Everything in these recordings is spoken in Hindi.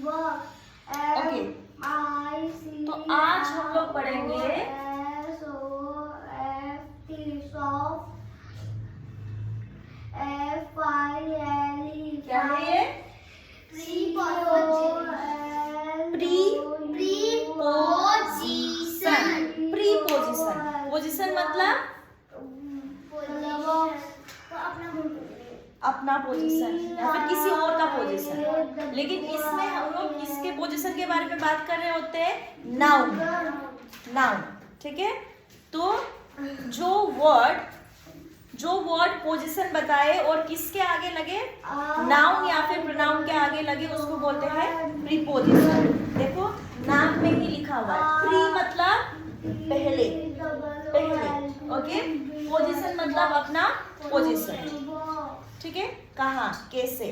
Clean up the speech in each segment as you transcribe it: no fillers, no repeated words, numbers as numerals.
ओके, तो आज हम लोग पढ़ेंगे क्या है ये? प्रीपोजिशन। पोजीशन मतलब अपना पोजीशन या फिर किसी और का पोजीशन, लेकिन इसमें हम लोग किसके पोजीशन के बारे में बात कर रहे होते हैं? नाउन। नाउन, ठीक है। तो जो वर्ड पोजीशन बताए और किसके आगे लगे, नाउन या फिर प्रोनाउन के आगे लगे, उसको बोलते हैं प्रीपोजिशन। देखो नाम में ही लिखा हुआ है, प्री मतलब पहले, ओके। पोजीशन मतलब अपना पोजीशन, ठीक है। कहाँ, कैसे,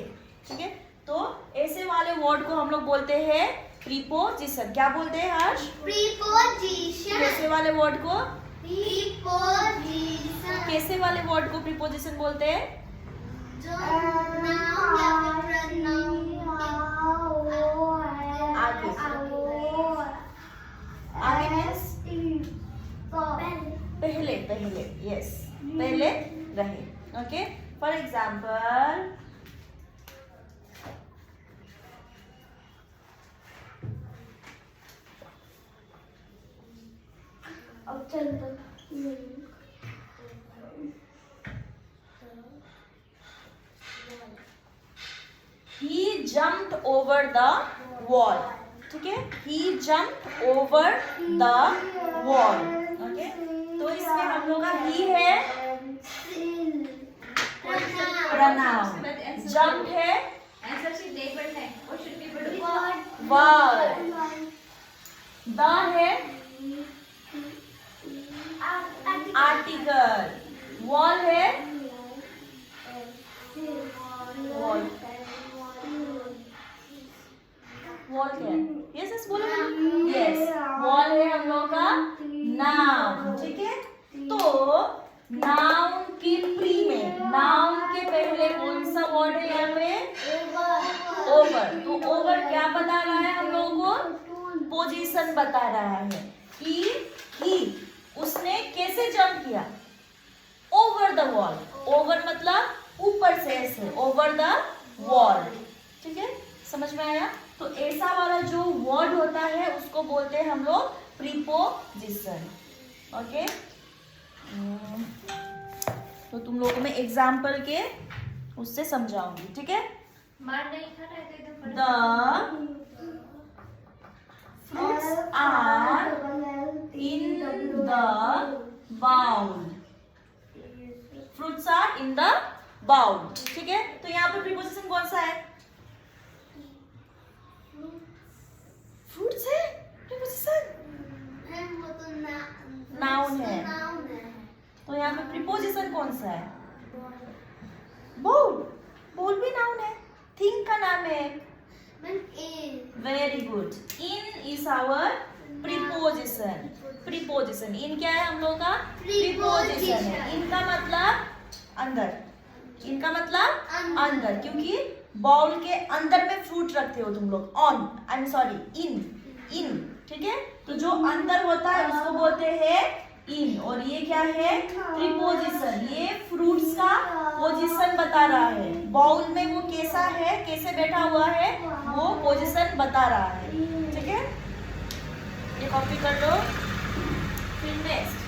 ठीक है। तो ऐसे वाले वर्ड को हम लोग बोलते हैं प्रीपोजिशन। क्या बोलते हैं हर्ष? प्रीपोजिशन। कैसे वाले वर्ड को? प्रीपोजिशन। कैसे वाले वर्ड को प्रीपोजिशन बोलते हैं? जो नाउन या फिर प्रोनाउन आगे मीन्स पहले, यस, पहले रहे, ओके। फॉर एग्जाम्पल, अब चल he jumped over the wall, ठीक है। he jumped over the wall, okay. तो इसमें हम लोग का he है pronoun, jump है verb, the है article, wall है wall, वॉल क्या है? यस यस बोलो, यस, वॉल है हम लोग का नाउन, ठीक है। तो नाउन के प्री में, नाउन के पहले कौन सा वर्ड है यहाँ पे? ओवर। तो ओवर क्या बता रहा है हम लोगों को? पोजीशन बता रहा है कि उसने कैसे जंप किया? Over the wall. ओवर मतलब ऊपर से, ऐसे ओवर द वॉल, ठीक है। समझ में आया? तो ऐसा वाला जो वर्ड होता है उसको बोलते हैं हम लोग प्रीपोजिशन, ओके। तो तुम लोगों को मैं एग्जाम्पल के उससे समझाऊंगी, ठीक है। The fruits are in the bowl, fruits are in the bowl, ठीक है। तो यहाँ पे प्रीपोजिशन कौन सा है? फ्रूट्स है प्रीपोजिशन, नाउन है। तो यहाँ पे प्रीपोजिशन कौन सा है? बाउल। बाउल भी नाउन है, थिंग का नाम है। Very good. In is our preposition. Preposition, in क्या है हम लोग का? प्रीपोजिशन है। इनका मतलब अंदर, इनका मतलब अंदर, क्योंकि बाउल के अंदर में फ्रूट रखते हो तुम लोग। ऑन, आई एम सॉरी, इन, ठीक है। तो जो अंदर होता है उसको बोलते हैं इन, और ये क्या है? प्रीपोजिशन। ये फ्रूट्स का पोजीशन बता रहा है, बाउल में वो कैसा है, कैसे बैठा हुआ है, वो पोजीशन बता रहा है, ठीक है। ये कॉपी कर लो। फिर नेक्स्ट,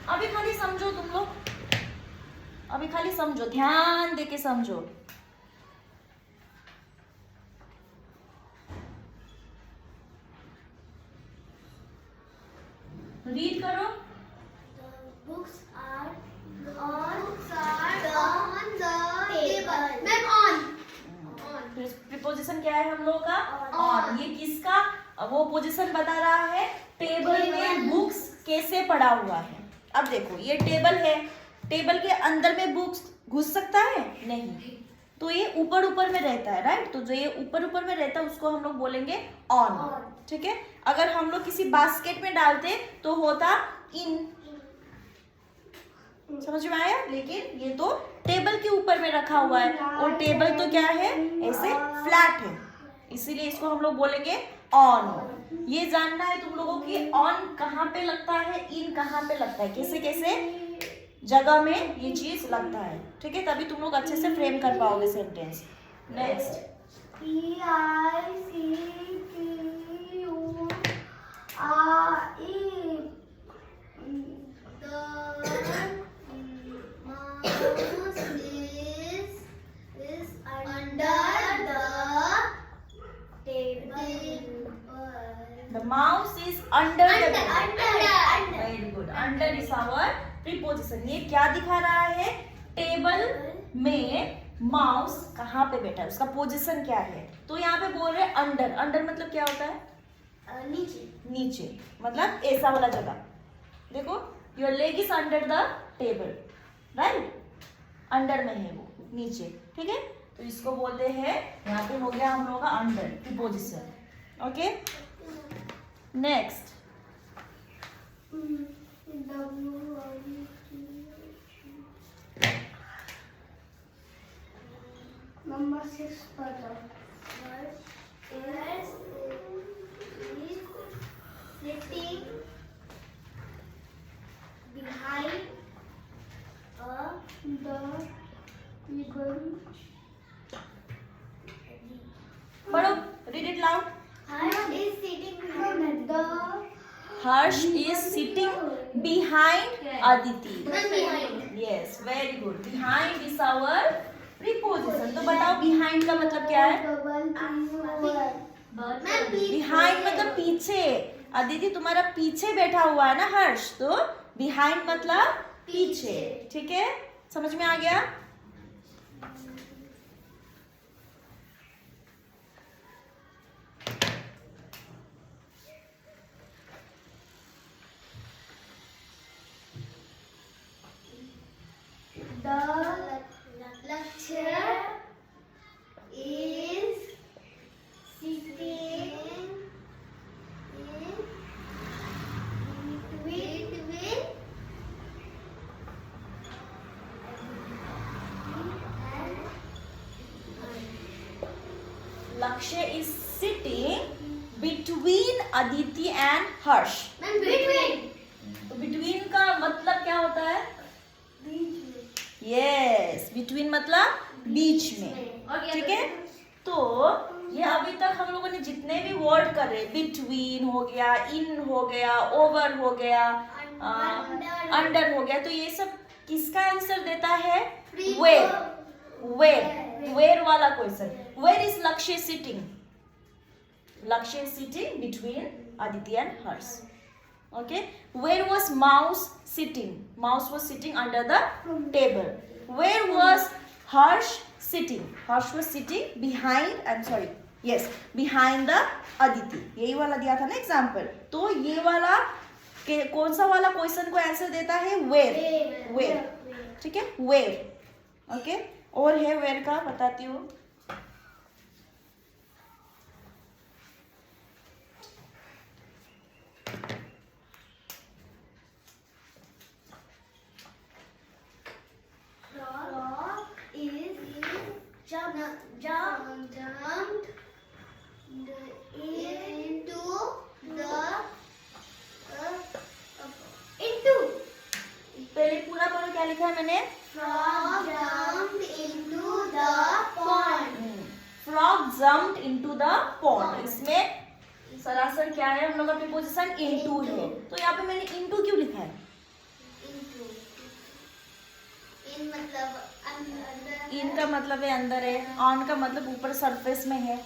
अभी खाली समझो तुम लोग, अभी खाली समझो, ध्यान देके समझो। रीड करो। Books are on the table. Ma'am on. Preposition क्या है हम लोगों का? ऑन। ये किसका वो पोजीशन बता रहा है? टेबल में बुक्स कैसे पड़ा हुआ है। अब देखो ये टेबल है, टेबल के अंदर में बुक्स घुस सकता है? नहीं, तो ये ऊपर ऊपर में रहता है, राइट। तो जो ये ऊपर ऊपर में रहता है उसको हम लोग बोलेंगे ऑन, ठीक है। अगर हम लोग किसी बास्केट में डालते तो होता इन, समझ में आया? लेकिन ये तो टेबल के ऊपर में रखा हुआ है और टेबल तो क्या है, ऐसे फ्लैट है, इसीलिए इसको हम लोग बोलेंगे ऑन। ये जानना है तुम लोगों की ऑन कहाँ पे लगता है, इन कहाँ पे लगता है, कैसे कैसे जगह में ये चीज लगता है, ठीक है? तभी तुम लोग अच्छे से फ्रेम कर पाओगे sentence. Next, The mouse is under the table. the mouse is under the table. Under. Very good. Under is our preposition. ये क्या दिखा रहा है? टेबल में माउस कहाँ पे बैठा है, उसका पोजीशन क्या है? तो यहाँ पे बोल रहे हैं अंडर। अंडर मतलब क्या होता है? नीचे. नीचे, मतलब ऐसा वाला जगह। देखो, your leg is under the table, right? Under में है वो, नीचे, ठीक है? तो इसको बोलते हैं, यहाँ पे हो गया हम लोगों का under preposition. Okay, next, Number 6 puzzle. Is sitting behind the table. पढ़ो, read it loud. Harsh is sitting behind the. Harsh is sitting behind Aditi. Behind. Yes, very good. Behind is our preposition. तो बताओ behind का मतलब क्या है? Behind मतलब पीछे। अदिति तुम्हारा पीछे बैठा हुआ है ना हर्ष, तो behind मतलब पीछे, ठीक है? समझ में आ गया? The lecturer is sitting in between Lakshya is sitting between Aditi and Harsh. between. तो between का मतलब क्या होता है? Yes, between मतलब बीच में, ठीक है? तो ये अभी तक हम लोगों ने जितने भी वर्ड करे, between हो गया, in हो गया, over हो गया, under हो गया, तो ये सब किसका आंसर देता है? Where वाला question. Where is Lakshya sitting? Lakshya is sitting between Aditi and Harsh. Okay. Where was mouse sitting? Mouse was sitting under the table. Where was Harsh sitting? Harsh was sitting behind. I'm sorry. Yes, behind the Aditi. यही वाला दिया था ना एग्जाम्पल। तो ये वाला कौन सा वाला क्वेश्चन को आंसर देता है? Where. ठीक है? Where. ओके, और है where का बताती हूँ। Jumped into. पहले पूरा पढ़ो, क्या लिखा है मैंने? Frog jumped into the pond. Frog jumped into the pond. इसमें सरासर क्या है हम लोग का प्रीपोजिशन? into है। तो यहाँ पे मैंने into क्यों लिखा है? Into. In मतलब अंदर. in का मतलब है अंदर है, on का मतलब ऊपर सरफेस में है,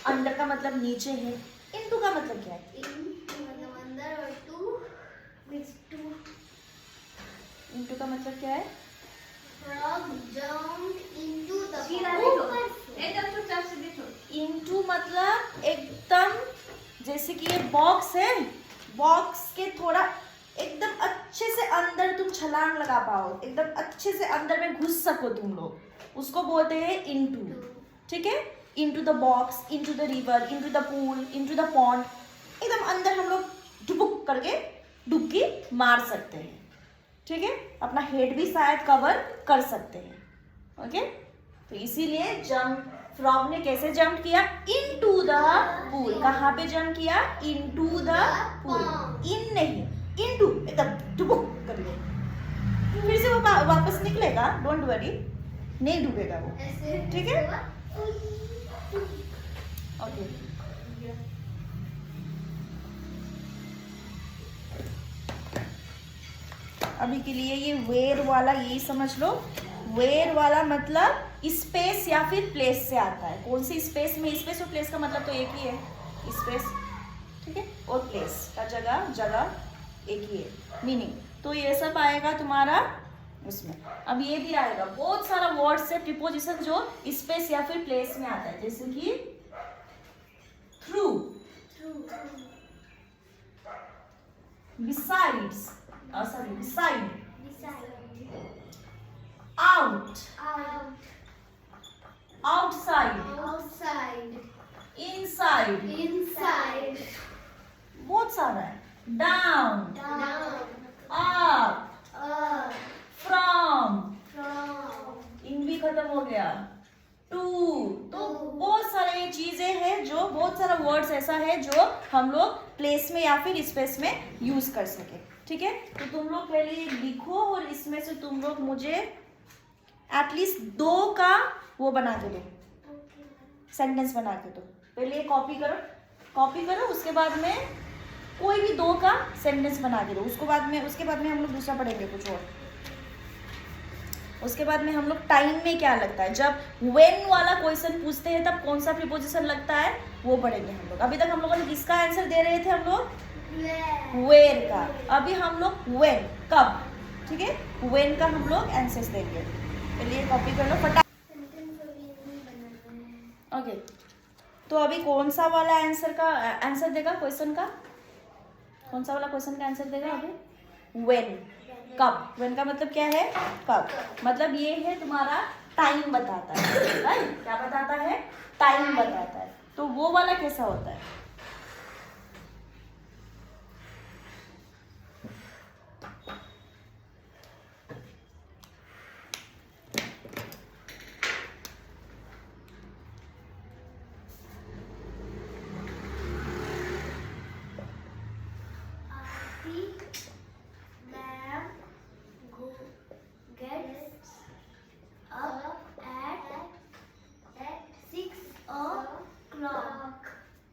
under का मतलब नीचे है, into का मतलब क्या है? In मतलब अंदर और to means to. into का मतलब क्या है? Frog jumped into the एकदम चुपचाप से देखो। into मतलब एकदम, जैसे कि ये बॉक्स है, बॉक्स के थोड़ा एकदम अच्छे से अंदर तुम छलांग लगा पाओ, एकदम अच्छे से अंदर में घुस सको तुम लोग, उसको बोलते हैं into, ठीक है? into the box, into the river, into the pool, into the pond, एकदम अंदर हम लोग डुबुक करके डुबकी मार सकते हैं, ठीक है, अपना हेड भी शायद कवर कर सकते हैं। ओके, तो इसीलिए जंप, फ्रॉग ने कैसे जंप किया? Into the pool. कहाँ पे जंप किया? Into the pool. इन नहीं, इनटू, एकदम डुबुक कर गया। फिर से वो वापस निकलेगा, डोंट वरी, नहीं डूबेगा वो। ठीक है, ओके। अभी के लिए ये वेयर वाला यही समझ लो। वेयर वाला मतलब स्पेस या फिर प्लेस से आता है। कौन सी स्पेस में? स्पेस और प्लेस का मतलब तो एक ही है, स्पेस, ठीक है, और प्लेस का जगह एक ही है मीनिंग। तो ये सब आएगा तुम्हारा उसमें। अब ये भी आएगा, बहुत सारा वर्ड से प्रीपोजिशन जो स्पेस या फिर प्लेस में आता है, जैसे कि through, besides, sorry beside, out, outside, inside, बहुत सारा है। down, up, from, इन भी खत्म हो गया, to, तो बहुत सारे चीजें हैं जो, बहुत सारा वर्ड्स ऐसा है जो हम लोग प्लेस में या फिर स्पेस में यूज कर सके। ठीक है, तो तुम लोग पहले ये लिखो और इसमें से तुम लोग मुझे एटलीस्ट 2 का वो बना के दो, सेंटेंस बना के दो। पहले ये कॉपी करो, उसके बाद में कोई भी 2 का सेंटेंस बना के दो। उसके बाद में हम लोग दूसरा पढ़ेंगे कुछ और। उसके बाद में हम लोग टाइम में क्या लगता है, जब व्हेन वाला क्वेश्चन पूछते हैं तब कौन सा प्रीपोजिशन लगता है वो पढ़ेंगे हम लोग। अभी तक हम लोगों ने किसका आंसर दे रहे थे? हम लोग वेयर का। अभी हम लोग व्हेन, कब, ठीक है, व्हेन का हम लोग आंसर्स देंगे। पहले ये कॉपी कर लो फटाफट। ओके, तो अभी कौन सा वाला आंसर देगा क्वेश्चन का? कौन सा वाला क्वेश्चन का आंसर देगा अभी? व्हेन, कब। व्हेन का मतलब क्या है? कब। मतलब ये है तुम्हारा टाइम बताता है, राइट? क्या बताता है? टाइम बताता है। तो वो वाला कैसा होता है?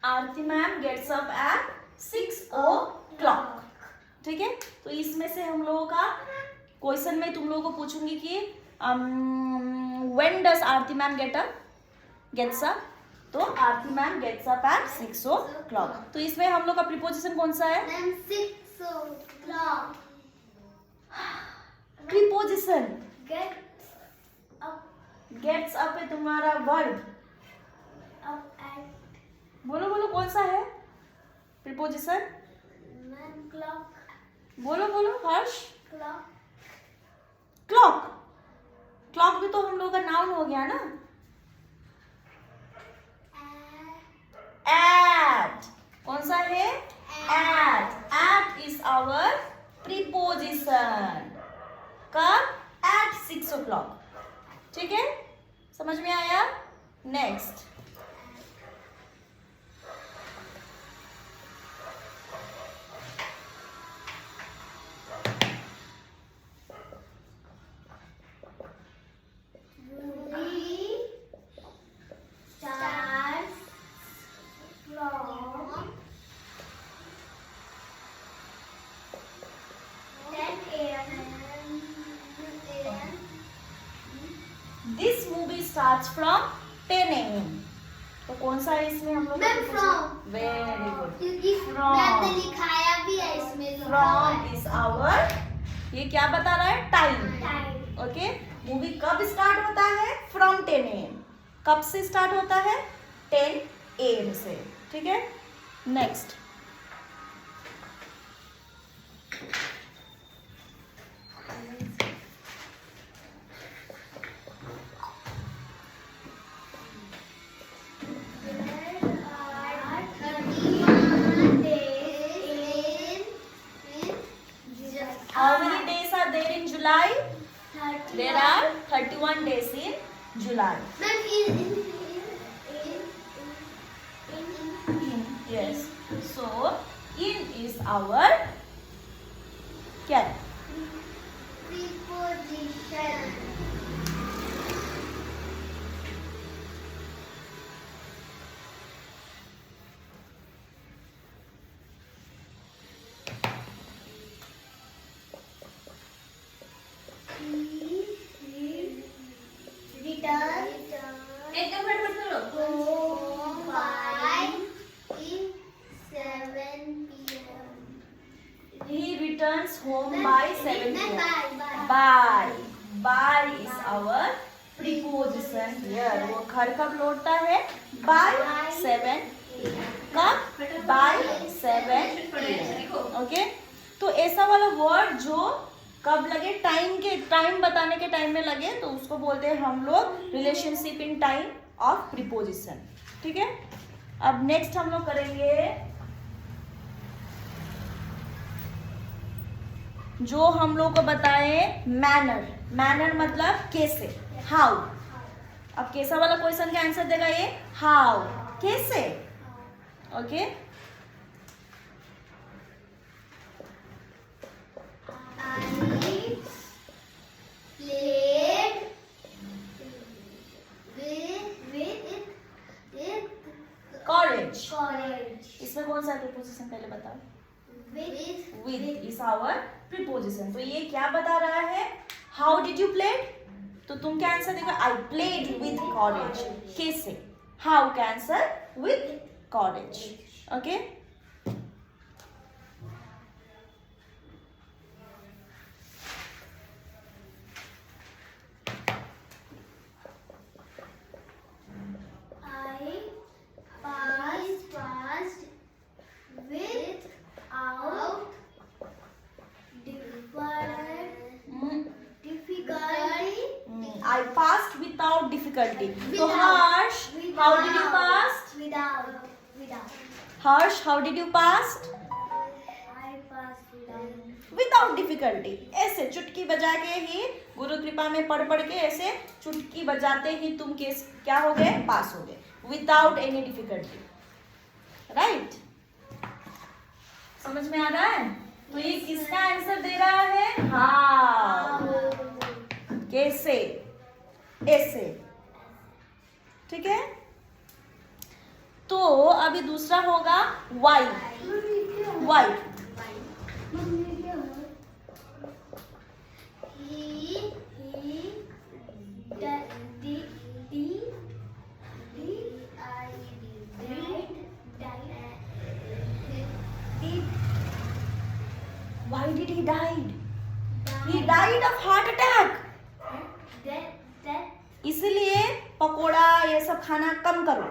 Aarti ma'am gets up at 6 o'clock। ठीक है, तो इसमें से हम लोगों का क्वेश्चन में तुम लोगों को पूछूंगी कि when does Aarti ma'am gets up? तो Aarti ma'am gets up at 6 o'clock। तो इसमें हम लोग का प्रीपोजिशन कौन सा है? 6 o'clock। प्रीपोजिशन Gets अप है तुम्हारा वर्ब। up at बोलो कौन सा है प्रीपोजिशन? clock। बोलो हर्ष। clock क्लॉक भी तो हम लोग का नाउन हो गया ना। एट, कौन सा है? At is our preposition. कब? At 6 o'clock। ठीक है, समझ में आया? Next, this movie starts from 10 AM। तो कौन सा है इसमें हम लोग? from। Very good. क्योंकि From। मैंने लिखाया भी है इसमें। फ्रॉम इज आवर, ये क्या बता रहा है? टाइम। टाइम। ओके, मूवी कब स्टार्ट होता है? From 10 AM। कब से स्टार्ट होता है? 10 AM से। ठीक है, next, how many days are there are 31 days in July. Ma'am, In, yes. So in is our क्या है? preposition. एकदम फटाफट करो. Home by 7 p.m. He returns home by 7 p.m. By. By is our preposition here. वो घर कब लौटता है? By 7 कब? By 7 देखो. ओके. तो ऐसा वाला वर्ड जो कब लगे, टाइम बताने के टाइम में लगे, तो उसको बोलते हैं हम लोग relationship in time of preposition. ठीक है. अब नेक्स्ट हम लोग करेंगे जो हम लोग को बताए मैनर मतलब कैसे, हाउ. अब कैसा वाला क्वेश्चन का आंसर देगा ये हाउ, कैसे. ओके. कॉलेज. इसमें कौन सा प्रीपोजिशन पहले बताओ? With is our preposition. तो ये क्या बता रहा है? How did you play? तो तुम क्या आंसर देगा? I played with college. कैसे? हाउ का answer with college. Okay. I passed without difficulty. So Harsh, how did you pass? Without. Harsh, how did you pass? I passed without. Without difficulty. ऐसे चुटकी बजा के ही गुरु कृपा में पढ़ के ऐसे चुटकी बजाते ही तुम क्या हो गए? पास हो गए. Without any difficulty. Right? समझ में आ रहा है? तो ये किसका आंसर दे रहा है? हाँ. कैसे? ऐसे. ठीक है. तो अभी दूसरा होगा why. Why. Why did he died? He died of heart attack. इसलिए पकोड़ा ये सब खाना कम करो.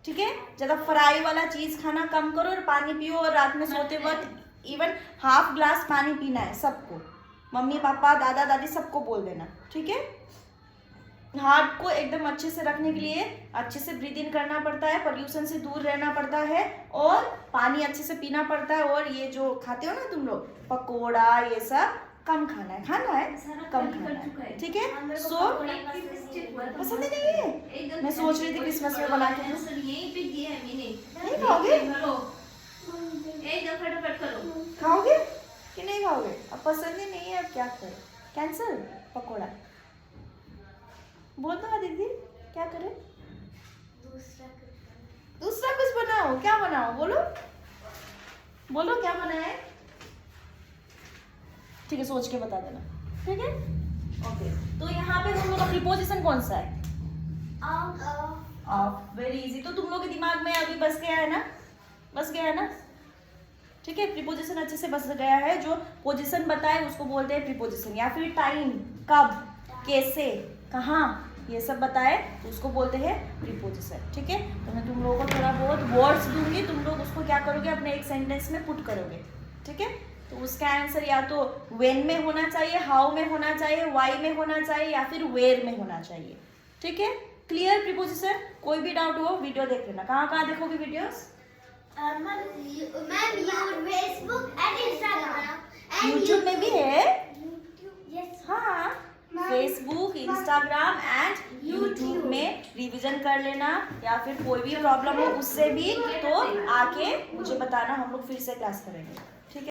ठीक है. ज्यादा फ्राई वाला चीज खाना कम करो और पानी पियो. और रात में सोते वक्त इवन हाफ ग्लास पानी पीना है सबको. मम्मी पापा दादा दादी सबको बोल देना. ठीक है. हार्ट को एकदम अच्छे से रखने के लिए अच्छे से ब्रीथ इन करना पड़ता है, पोल्यूशन से दूर रहना पड़ता है और पानी अच्छे से पीना पड़ता है. और ये जो खाते हो ना तुम लोग पकोड़ा ये सब कम खाना है कम खाना है. ठीक है. सो पसंद नहीं है. मैं सोच रही थी क्रिसमस में बना के दूं. यहीं पे दिया है मैंने. नहीं खाओगे? एकदम फटाफट करो. खाओगे कि नहीं खाओगे? अब पसंद ही नहीं है. अब क्या करें? कैंसिल पकोड़ा. बोल दो दीदी क्या करें? दूसरा कुछ बनाओ. क्या बनाओ? बोलो क्या बनाए? ठीक है. सोच के बता देना. ठीक है. ओके. तो यहाँ पे हम लोग का प्रीपोजिशन कौन सा है? ऑफ. Very easy. तो तुम लोग के दिमाग में अभी बस गया है ना? ठीक है. प्रीपोजिशन अच्छे से बस गया है. जो पोजीशन बताए उसको बोलते हैं प्रीपोजिशन. या फिर टाइम, कब, कैसे, कहाँ, ये सब बताए तो उसको बोलते हैं प्रीपोजिशन. ठीक है. तो मैं तुम लोगों को थोड़ा बहुत वर्ड्स दूंगी. तुम लोग उसको क्या करोगे? अपने एक सेंटेंस में पुट करोगे. ठीक है. तो उसका आंसर या तो व्हेन में होना चाहिए, हाउ में होना चाहिए, व्हाई में होना चाहिए या फिर वेयर में होना चाहिए. ठीक है. Clear preposition? कोई भी डाउट हो वीडियो देख लेना. कहाँ देखोगे videos? Facebook and Instagram. YouTube में भी है. Yes. हाँ. फेसबुक, इंस्टाग्राम एंड यूट्यूब में रिवीजन कर लेना, या फिर कोई भी प्रॉब्लम हो उससे भी तो आके मुझे बताना, हम लोग फिर से क्लास करेंगे।